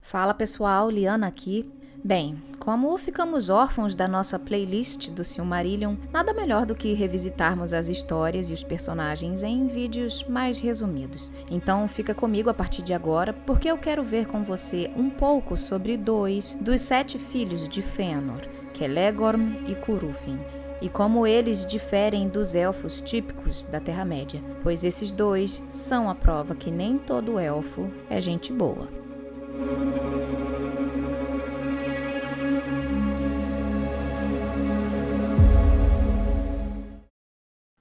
Fala pessoal, Liana aqui. Bem, como ficamos órfãos da nossa playlist do Silmarillion, nada melhor do que revisitarmos as histórias e os personagens em vídeos mais resumidos. Então fica comigo a partir de agora, porque eu quero ver com você um pouco sobre 2 dos 7 filhos de Fëanor, Celegorm e Curufin, e como eles diferem dos elfos típicos da Terra-média, pois esses 2 são a prova que nem todo elfo é gente boa.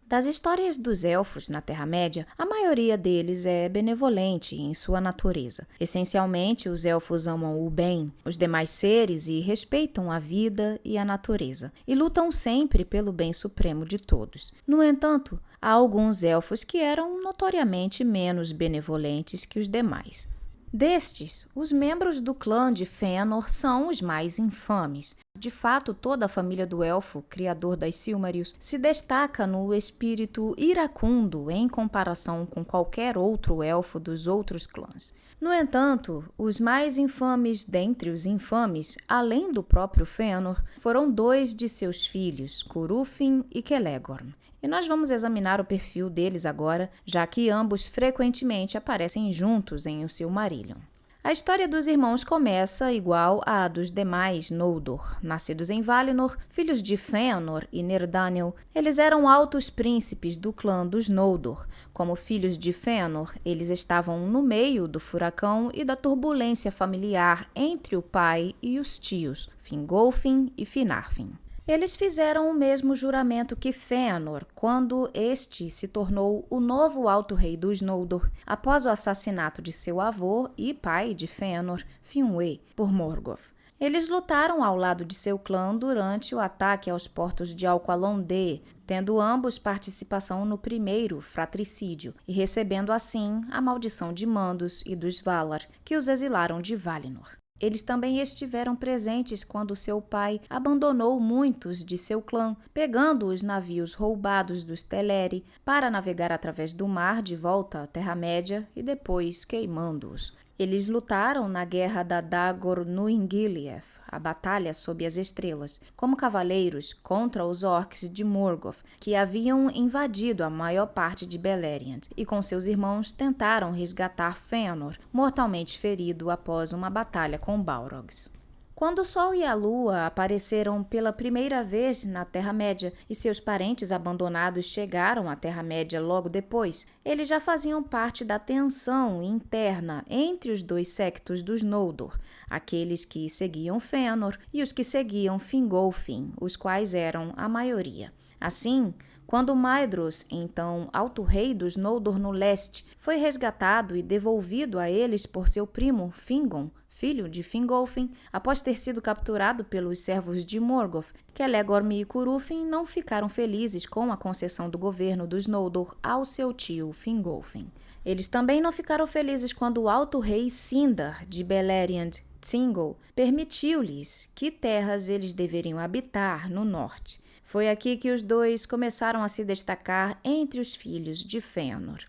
Das histórias dos elfos na Terra-média, a maioria deles é benevolente em sua natureza. Essencialmente, os elfos amam o bem, os demais seres e respeitam a vida e a natureza, e lutam sempre pelo bem supremo de todos. No entanto, há alguns elfos que eram notoriamente menos benevolentes que os demais. Destes, os membros do clã de Fëanor são os mais infames. De fato, toda a família do elfo, criador das Silmarils, se destaca no espírito iracundo em comparação com qualquer outro elfo dos outros clãs. No entanto, os mais infames dentre os infames, além do próprio Fëanor, foram 2 de seus filhos, Curufin e Celegorm. E nós vamos examinar o perfil deles agora, já que ambos frequentemente aparecem juntos em O Silmarillion. A história dos irmãos começa igual à dos demais Noldor. Nascidos em Valinor, filhos de Fëanor e Nerdanel, eles eram altos príncipes do clã dos Noldor. Como filhos de Fëanor, eles estavam no meio do furacão e da turbulência familiar entre o pai e os tios, Fingolfin e Finarfin. Eles fizeram o mesmo juramento que Fëanor, quando este se tornou o novo Alto-Rei dos Noldor, após o assassinato de seu avô e pai de Fëanor, Finwë, por Morgoth. Eles lutaram ao lado de seu clã durante o ataque aos portos de Alqualondë, tendo ambos participação no primeiro fratricídio, e recebendo assim a maldição de Mandos e dos Valar, que os exilaram de Valinor. Eles também estiveram presentes quando seu pai abandonou muitos de seu clã, pegando os navios roubados dos Teleri para navegar através do mar de volta à Terra-média e depois queimando-os. Eles lutaram na Guerra da Dagor Nuingiliath, a Batalha sob as Estrelas, como cavaleiros contra os orcs de Morgoth, que haviam invadido a maior parte de Beleriand, e com seus irmãos tentaram resgatar Fëanor, mortalmente ferido após uma batalha com Balrogs. Quando o Sol e a Lua apareceram pela primeira vez na Terra-média e seus parentes abandonados chegaram à Terra-média logo depois, eles já faziam parte da tensão interna entre os 2 sectos dos Noldor, aqueles que seguiam Fëanor e os que seguiam Fingolfin, os quais eram a maioria. Assim, quando Maedhros, então Alto-Rei dos Noldor no leste, foi resgatado e devolvido a eles por seu primo Fingon, filho de Fingolfin, após ter sido capturado pelos servos de Morgoth, Celegorm e Curufin não ficaram felizes com a concessão do governo dos Noldor ao seu tio Fingolfin. Eles também não ficaram felizes quando o Alto-Rei Sindar de Beleriand, Thingol, permitiu-lhes que terras eles deveriam habitar no norte. Foi aqui que os 2 começaram a se destacar entre os filhos de Fëanor.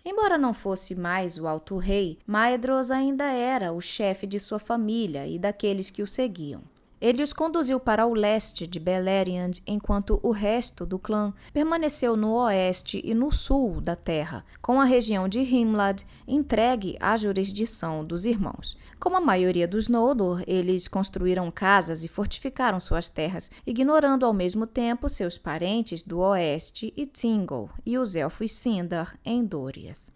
Embora não fosse mais o Alto-Rei, Maedhros ainda era o chefe de sua família e daqueles que o seguiam. Ele os conduziu para o leste de Beleriand, enquanto o resto do clã permaneceu no oeste e no sul da terra, com a região de Himlad entregue à jurisdição dos irmãos. Como a maioria dos Noldor, eles construíram casas e fortificaram suas terras, ignorando ao mesmo tempo seus parentes do oeste e Thingol e os elfos Sindar em Doriath.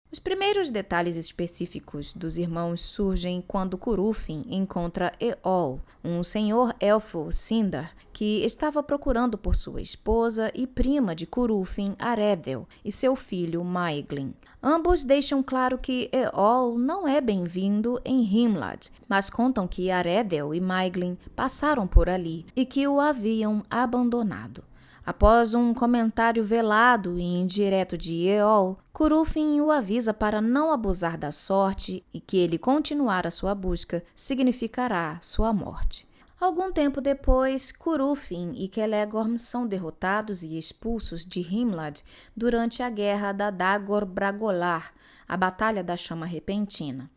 Os primeiros detalhes específicos dos irmãos surgem quando Curufin encontra Eol, um senhor elfo Sindar, que estava procurando por sua esposa e prima de Curufin, Aredhel, e seu filho Maeglin. Ambos deixam claro que Eol não é bem-vindo em Himlad, mas contam que Aredhel e Maeglin passaram por ali e que o haviam abandonado. Após um comentário velado e indireto de Eol, Curufin o avisa para não abusar da sorte e que ele continuar a sua busca significará sua morte. Algum tempo depois, Curufin e Celegorm são derrotados e expulsos de Himlad durante a Guerra da Dagor Bragolar, a Batalha da Chama Repentina.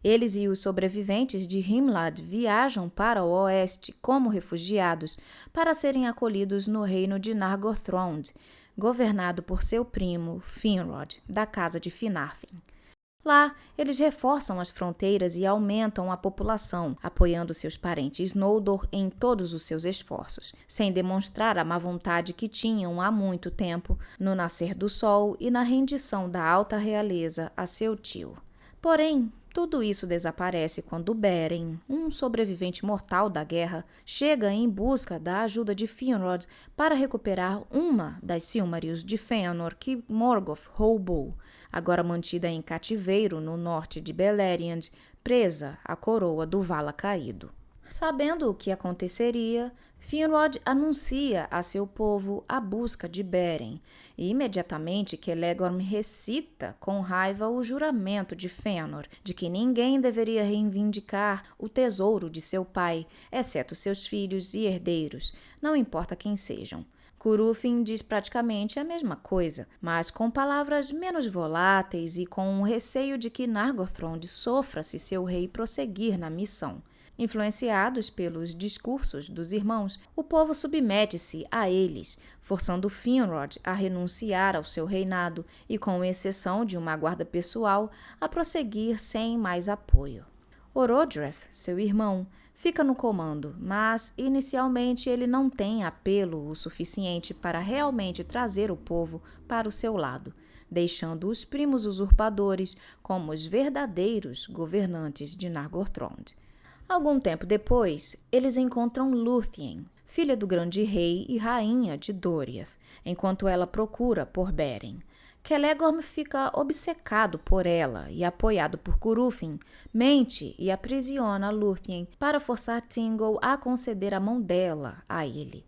Eles e os sobreviventes de Himlad viajam para o oeste como refugiados para serem acolhidos no reino de Nargothrond, governado por seu primo Finrod, da casa de Finarfin. Lá, eles reforçam as fronteiras e aumentam a população, apoiando seus parentes Noldor em todos os seus esforços, sem demonstrar a má vontade que tinham há muito tempo no nascer do sol e na rendição da alta realeza a seu tio. Porém, tudo isso desaparece quando Beren, um sobrevivente mortal da guerra, chega em busca da ajuda de Finrod para recuperar uma das Silmarils de Fëanor que Morgoth roubou, agora mantida em cativeiro no norte de Beleriand, presa à coroa do Vala Caído. Sabendo o que aconteceria, Finrod anuncia a seu povo a busca de Beren, e imediatamente Celegorm recita com raiva o juramento de Fëanor, de que ninguém deveria reivindicar o tesouro de seu pai, exceto seus filhos e herdeiros, não importa quem sejam. Curufin diz praticamente a mesma coisa, mas com palavras menos voláteis e com o receio de que Nargothrond sofra se seu rei prosseguir na missão. Influenciados pelos discursos dos irmãos, o povo submete-se a eles, forçando Finrod a renunciar ao seu reinado e, com exceção de uma guarda pessoal, a prosseguir sem mais apoio. Orodreth, seu irmão, fica no comando, mas inicialmente ele não tem apelo o suficiente para realmente trazer o povo para o seu lado, deixando os primos usurpadores como os verdadeiros governantes de Nargothrond. Algum tempo depois, eles encontram Lúthien, filha do grande rei e rainha de Doriath, enquanto ela procura por Beren. Celegorm fica obcecado por ela e, apoiado por Curufin, mente e aprisiona Lúthien para forçar Thingol a conceder a mão dela a ele.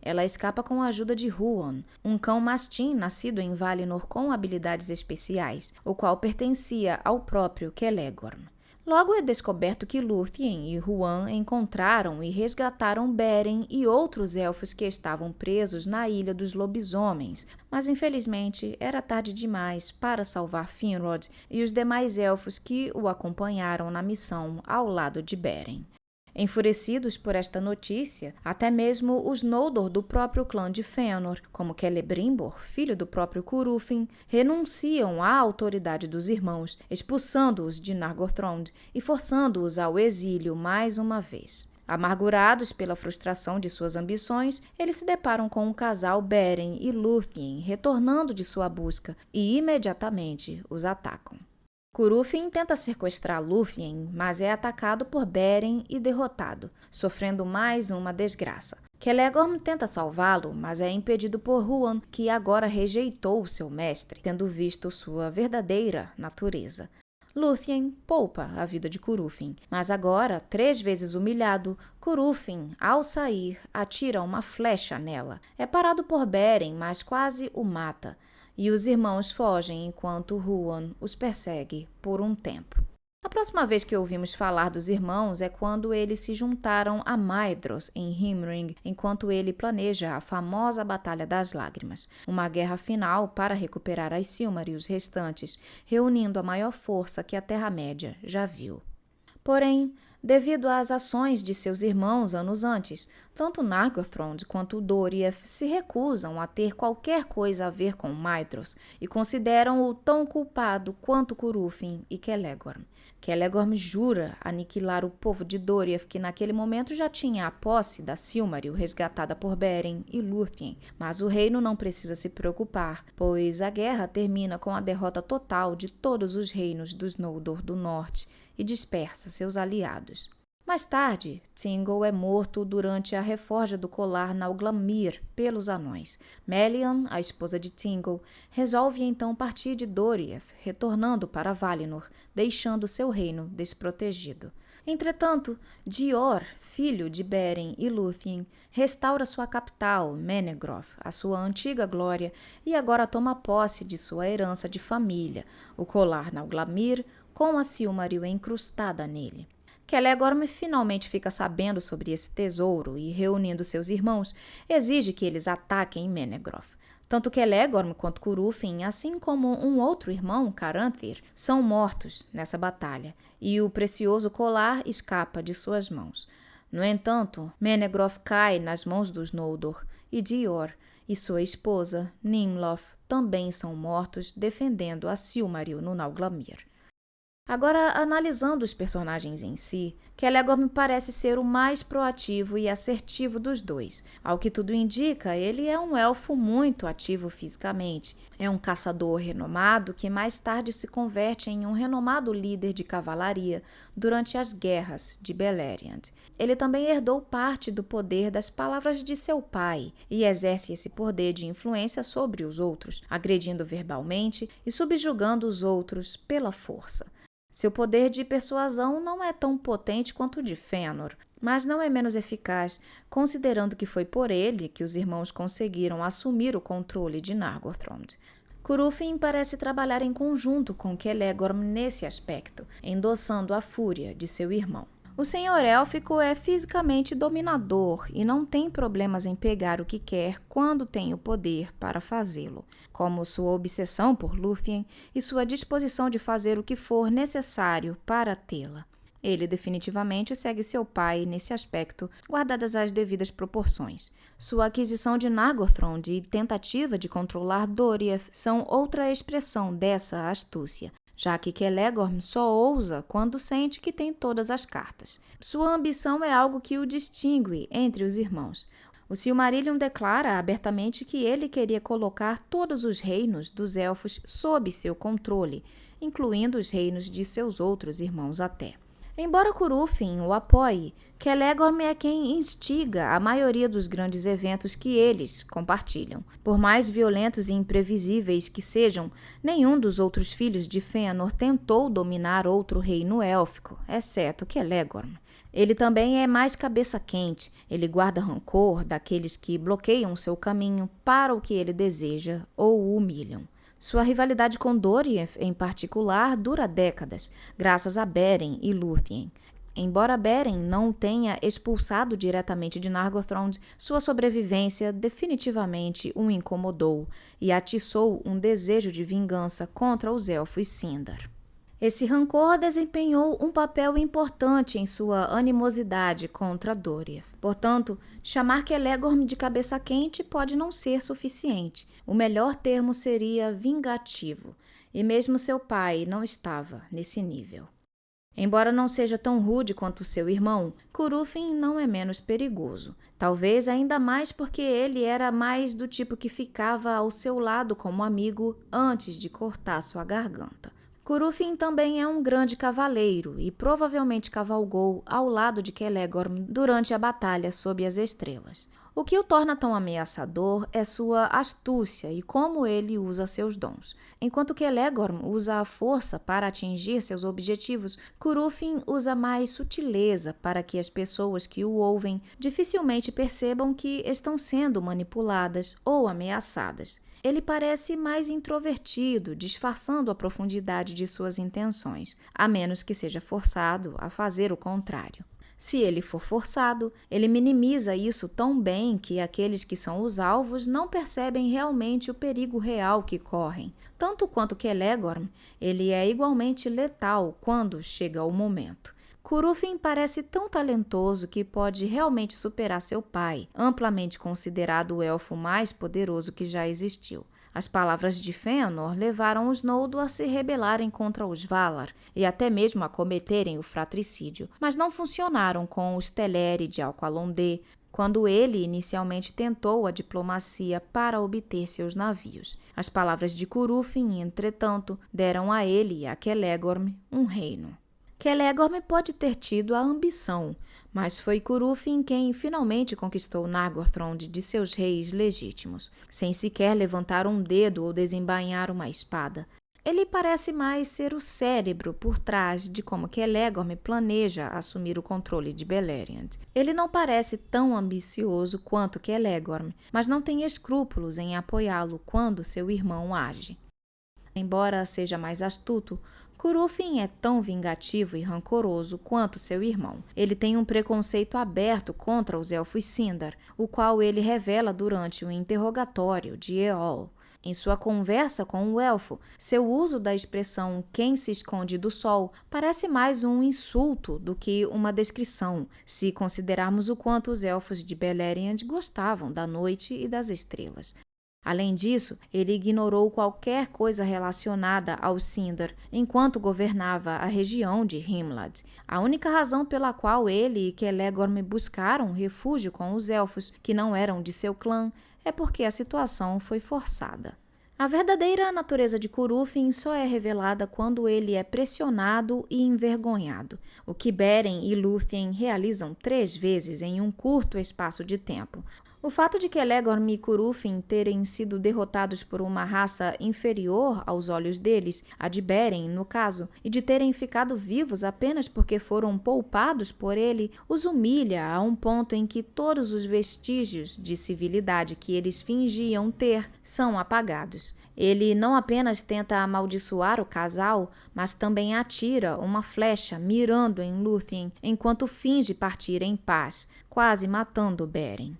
Ela escapa com a ajuda de Huan, um cão mastim nascido em Valinor com habilidades especiais, o qual pertencia ao próprio Celegorm. Logo é descoberto que Lúthien e Huan encontraram e resgataram Beren e outros elfos que estavam presos na Ilha dos Lobisomens, mas infelizmente era tarde demais para salvar Finrod e os demais elfos que o acompanharam na missão ao lado de Beren. Enfurecidos por esta notícia, até mesmo os Noldor do próprio clã de Fëanor, como Celebrimbor, filho do próprio Curufin, renunciam à autoridade dos irmãos, expulsando-os de Nargothrond e forçando-os ao exílio mais uma vez. Amargurados pela frustração de suas ambições, eles se deparam com o casal Beren e Lúthien retornando de sua busca e imediatamente os atacam. Curufin tenta sequestrar Lúthien, mas é atacado por Beren e derrotado, sofrendo mais uma desgraça. Celegorm tenta salvá-lo, mas é impedido por Huan, que agora rejeitou seu mestre, tendo visto sua verdadeira natureza. Lúthien poupa a vida de Curufin, mas agora, 3 vezes humilhado, Curufin, ao sair, atira uma flecha nela. É parado por Beren, mas quase o mata. E os irmãos fogem enquanto Huan os persegue por um tempo. A próxima vez que ouvimos falar dos irmãos é quando eles se juntaram a Maedhros em Himring, enquanto ele planeja a famosa Batalha das Lágrimas, uma guerra final para recuperar as Silmarils restantes, reunindo a maior força que a Terra-média já viu. Porém, devido às ações de seus irmãos anos antes, tanto Nargothrond quanto Doriath se recusam a ter qualquer coisa a ver com Maedhros e consideram-o tão culpado quanto Curufin e Celegorm. Celegorm jura aniquilar o povo de Doriath, que naquele momento já tinha a posse da Silmaril resgatada por Beren e Lúthien, mas o reino não precisa se preocupar, pois a guerra termina com a derrota total de todos os reinos dos Noldor do Norte e dispersa seus aliados. Mais tarde, Thingol é morto durante a reforja do colar Nauglamir pelos anões. Melian, a esposa de Thingol, resolve então partir de Doriath, retornando para Valinor, deixando seu reino desprotegido. Entretanto, Dior, filho de Beren e Lúthien, restaura sua capital, Menegroth, a sua antiga glória, e agora toma posse de sua herança de família, o colar Nauglamir, com a Silmaril encrustada nele. Celegorm finalmente fica sabendo sobre esse tesouro e, reunindo seus irmãos, exige que eles ataquem Menegroth. Tanto Celegorm quanto Curufin, assim como um outro irmão, Caranthir, são mortos nessa batalha, e o precioso colar escapa de suas mãos. No entanto, Menegroth cai nas mãos dos Noldor, e Dior e sua esposa, Nimloth, também são mortos defendendo a Silmaril no Nauglamir. Agora, analisando os personagens em si, Celegorm parece ser o mais proativo e assertivo dos dois. Ao que tudo indica, ele é um elfo muito ativo fisicamente. É um caçador renomado que mais tarde se converte em um renomado líder de cavalaria durante as guerras de Beleriand. Ele também herdou parte do poder das palavras de seu pai e exerce esse poder de influência sobre os outros, agredindo verbalmente e subjugando os outros pela força. Seu poder de persuasão não é tão potente quanto o de Fëanor, mas não é menos eficaz, considerando que foi por ele que os irmãos conseguiram assumir o controle de Nargothrond. Curufin parece trabalhar em conjunto com Celegorm nesse aspecto, endossando a fúria de seu irmão. O senhor élfico é fisicamente dominador e não tem problemas em pegar o que quer quando tem o poder para fazê-lo, como sua obsessão por Lúthien e sua disposição de fazer o que for necessário para tê-la. Ele definitivamente segue seu pai nesse aspecto, guardadas as devidas proporções. Sua aquisição de Nargothrond e tentativa de controlar Doriath são outra expressão dessa astúcia, já que Celegorm só ousa quando sente que tem todas as cartas. Sua ambição é algo que o distingue entre os irmãos. O Silmarillion declara abertamente que ele queria colocar todos os reinos dos elfos sob seu controle, incluindo os reinos de seus outros irmãos até. Embora Curufin o apoie, Celegorm é quem instiga a maioria dos grandes eventos que eles compartilham. Por mais violentos e imprevisíveis que sejam, nenhum dos outros filhos de Fëanor tentou dominar outro reino élfico, exceto Celegorm. Ele também é mais cabeça quente, ele guarda rancor daqueles que bloqueiam seu caminho para o que ele deseja ou o humilham. Sua rivalidade com Doriath, em particular, dura décadas, graças a Beren e Lúthien. Embora Beren não o tenha expulsado diretamente de Nargothrond, sua sobrevivência definitivamente o incomodou e atiçou um desejo de vingança contra os elfos Sindar. Esse rancor desempenhou um papel importante em sua animosidade contra Doriath. Portanto, chamar Celegorm de cabeça quente pode não ser suficiente. O melhor termo seria vingativo, e mesmo seu pai não estava nesse nível. Embora não seja tão rude quanto seu irmão, Curufin não é menos perigoso. Talvez ainda mais porque ele era mais do tipo que ficava ao seu lado como amigo antes de cortar sua garganta. Curufin também é um grande cavaleiro e provavelmente cavalgou ao lado de Celegorm durante a batalha sob as estrelas. O que o torna tão ameaçador é sua astúcia e como ele usa seus dons. Enquanto Celegorm usa a força para atingir seus objetivos, Curufin usa mais sutileza para que as pessoas que o ouvem dificilmente percebam que estão sendo manipuladas ou ameaçadas. Ele parece mais introvertido, disfarçando a profundidade de suas intenções, a menos que seja forçado a fazer o contrário. Se ele for forçado, ele minimiza isso tão bem que aqueles que são os alvos não percebem realmente o perigo real que correm. Tanto quanto Celegorm, ele é igualmente letal quando chega o momento. Curufin parece tão talentoso que pode realmente superar seu pai, amplamente considerado o elfo mais poderoso que já existiu. As palavras de Fëanor levaram os Noldor a se rebelarem contra os Valar e até mesmo a cometerem o fratricídio, mas não funcionaram com os Teleri de Alqualondë, quando ele inicialmente tentou a diplomacia para obter seus navios. As palavras de Curufin, entretanto, deram a ele e a Celegorm um reino. Celegorm pode ter tido a ambição, mas foi Curufin quem finalmente conquistou Nargothrond de seus reis legítimos, sem sequer levantar um dedo ou desembainhar uma espada. Ele parece mais ser o cérebro por trás de como Celegorm planeja assumir o controle de Beleriand. Ele não parece tão ambicioso quanto Celegorm, mas não tem escrúpulos em apoiá-lo quando seu irmão age. Embora seja mais astuto, Curufin é tão vingativo e rancoroso quanto seu irmão. Ele tem um preconceito aberto contra os elfos Sindar, o qual ele revela durante o interrogatório de Eol. Em sua conversa com o elfo, seu uso da expressão "quem se esconde do sol" parece mais um insulto do que uma descrição, se considerarmos o quanto os elfos de Beleriand gostavam da noite e das estrelas. Além disso, ele ignorou qualquer coisa relacionada aos Sindar enquanto governava a região de Himlad. A única razão pela qual ele e Celegorm buscaram refúgio com os elfos, que não eram de seu clã, é porque a situação foi forçada. A verdadeira natureza de Curufin só é revelada quando ele é pressionado e envergonhado, o que Beren e Lúthien realizam 3 vezes em um curto espaço de tempo. O fato de Celegorm e Curufin terem sido derrotados por uma raça inferior aos olhos deles, a de Beren, no caso, e de terem ficado vivos apenas porque foram poupados por ele, os humilha a um ponto em que todos os vestígios de civilidade que eles fingiam ter são apagados. Ele não apenas tenta amaldiçoar o casal, mas também atira uma flecha mirando em Lúthien enquanto finge partir em paz, quase matando Beren.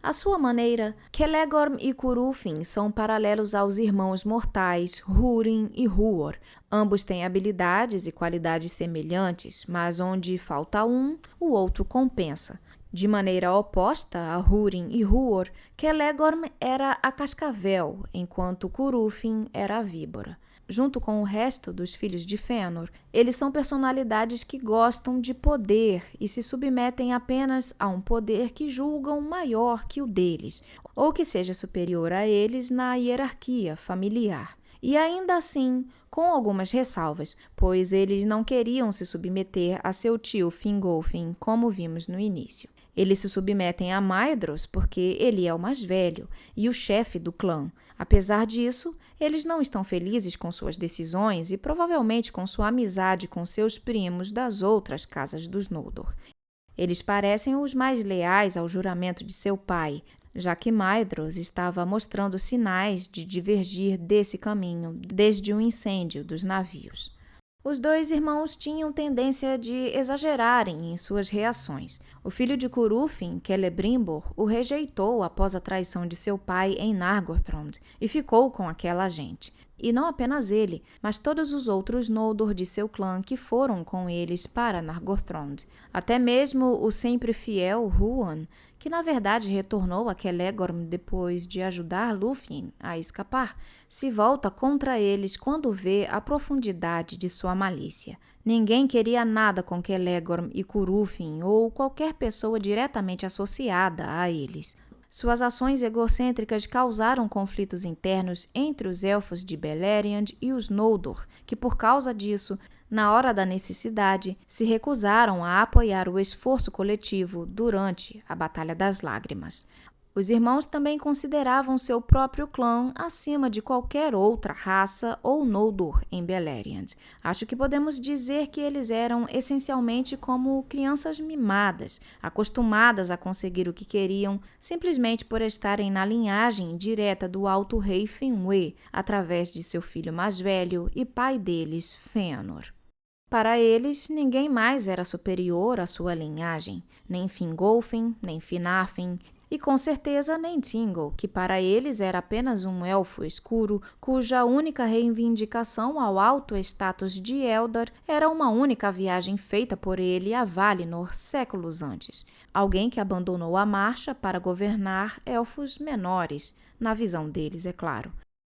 À sua maneira, Celegorm e Curufin são paralelos aos irmãos mortais Húrin e Huor. Ambos têm habilidades e qualidades semelhantes, mas onde falta um, o outro compensa. De maneira oposta a Húrin e Huor, Celegorm era a cascavel, enquanto Curufin era a víbora. Junto com o resto dos filhos de Fëanor, eles são personalidades que gostam de poder e se submetem apenas a um poder que julgam maior que o deles, ou que seja superior a eles na hierarquia familiar. E ainda assim, com algumas ressalvas, pois eles não queriam se submeter a seu tio Fingolfin, como vimos no início. Eles se submetem a Maedhros porque ele é o mais velho e o chefe do clã. Apesar disso, eles não estão felizes com suas decisões e provavelmente com sua amizade com seus primos das outras casas dos Noldor. Eles parecem os mais leais ao juramento de seu pai, já que Maedhros estava mostrando sinais de divergir desse caminho desde o incêndio dos navios. Os 2 irmãos tinham tendência de exagerarem em suas reações. O filho de Curufin, Celebrimbor, o rejeitou após a traição de seu pai em Nargothrond e ficou com aquela gente. E não apenas ele, mas todos os outros Noldor de seu clã que foram com eles para Nargothrond. Até mesmo o sempre fiel Huan, que na verdade retornou a Celegorm depois de ajudar Lúthien a escapar, se volta contra eles quando vê a profundidade de sua malícia. Ninguém queria nada com Celegorm e Curufin ou qualquer pessoa diretamente associada a eles. Suas ações egocêntricas causaram conflitos internos entre os elfos de Beleriand e os Noldor, que por causa disso, na hora da necessidade, se recusaram a apoiar o esforço coletivo durante a Batalha das Lágrimas. Os irmãos também consideravam seu próprio clã acima de qualquer outra raça ou Noldor em Beleriand. Acho que podemos dizer que eles eram essencialmente como crianças mimadas, acostumadas a conseguir o que queriam simplesmente por estarem na linhagem direta do alto rei Finwë, através de seu filho mais velho e pai deles, Fëanor. Para eles, ninguém mais era superior à sua linhagem, nem Fingolfin, nem Finarfin, e com certeza nem Thingol, que para eles era apenas um elfo escuro, cuja única reivindicação ao alto status de Eldar era uma única viagem feita por ele a Valinor séculos antes. Alguém que abandonou a marcha para governar elfos menores, na visão deles, é claro.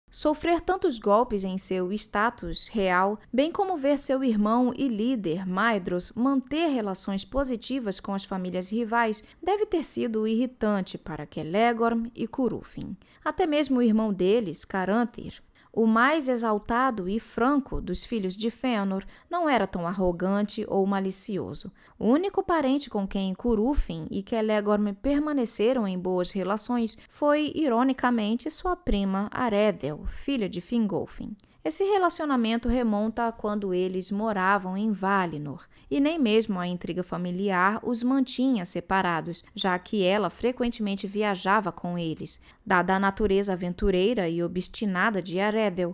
Sofrer tantos golpes em seu status real, bem como ver seu irmão e líder, Maedhros, manter relações positivas com as famílias rivais, deve ter sido irritante para Celegorm e Curufin. Até mesmo o irmão deles, Caranthir, o mais exaltado e franco dos filhos de Fëanor, não era tão arrogante ou malicioso. O único parente com quem Curufin e Celegorm permaneceram em boas relações foi, ironicamente, sua prima Aredhel, filha de Fingolfin. Esse relacionamento remonta a quando eles moravam em Valinor, e nem mesmo a intriga familiar os mantinha separados, já que ela frequentemente viajava com eles. Dada a natureza aventureira e obstinada de Aredhel,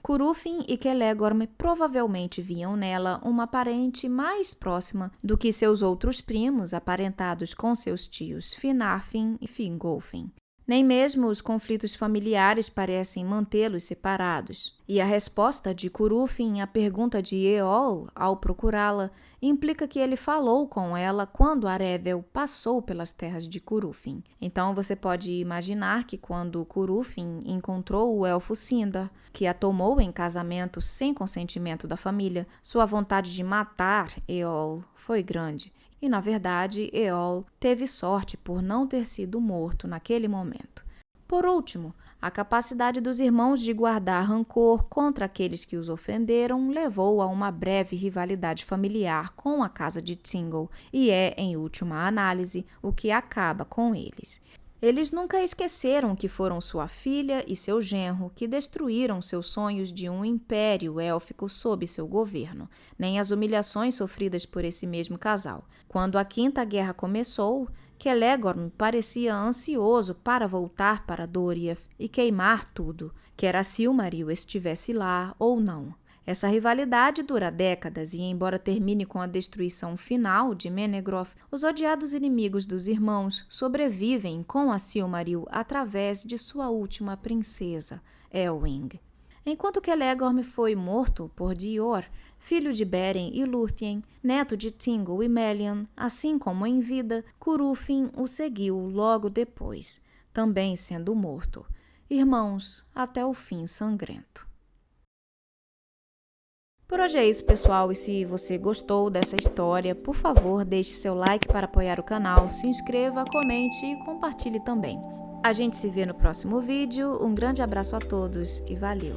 Curufin e Celegorm provavelmente viam nela uma parente mais próxima do que seus outros primos aparentados com seus tios Finarfin e Fingolfin. Nem mesmo os conflitos familiares parecem mantê-los separados. E a resposta de Curufin à pergunta de Eol, ao procurá-la, implica que ele falou com ela quando Arevel passou pelas terras de Curufin. Então você pode imaginar que quando Curufin encontrou o elfo Sindar, que a tomou em casamento sem consentimento da família, sua vontade de matar Eol foi grande. E, na verdade, Eol teve sorte por não ter sido morto naquele momento. Por último, a capacidade dos irmãos de guardar rancor contra aqueles que os ofenderam levou a uma breve rivalidade familiar com a casa de Thingol e é, em última análise, o que acaba com eles. Eles nunca esqueceram que foram sua filha e seu genro que destruíram seus sonhos de um império élfico sob seu governo, nem as humilhações sofridas por esse mesmo casal. Quando a Quinta Guerra começou, Celegorm parecia ansioso para voltar para Doriath e queimar tudo, quer Silmaril estivesse lá ou não. Essa rivalidade dura décadas e, embora termine com a destruição final de Menegroth, os odiados inimigos dos irmãos sobrevivem com a Silmaril através de sua última princesa, Elwing. Enquanto Celegorm foi morto por Dior, filho de Beren e Lúthien, neto de Thingol e Melian, assim como em vida, Curufin o seguiu logo depois, também sendo morto. Irmãos, até o fim sangrento. Por hoje é isso, pessoal, e se você gostou dessa história, por favor, deixe seu like para apoiar o canal, se inscreva, comente e compartilhe também. A gente se vê no próximo vídeo, um grande abraço a todos e valeu!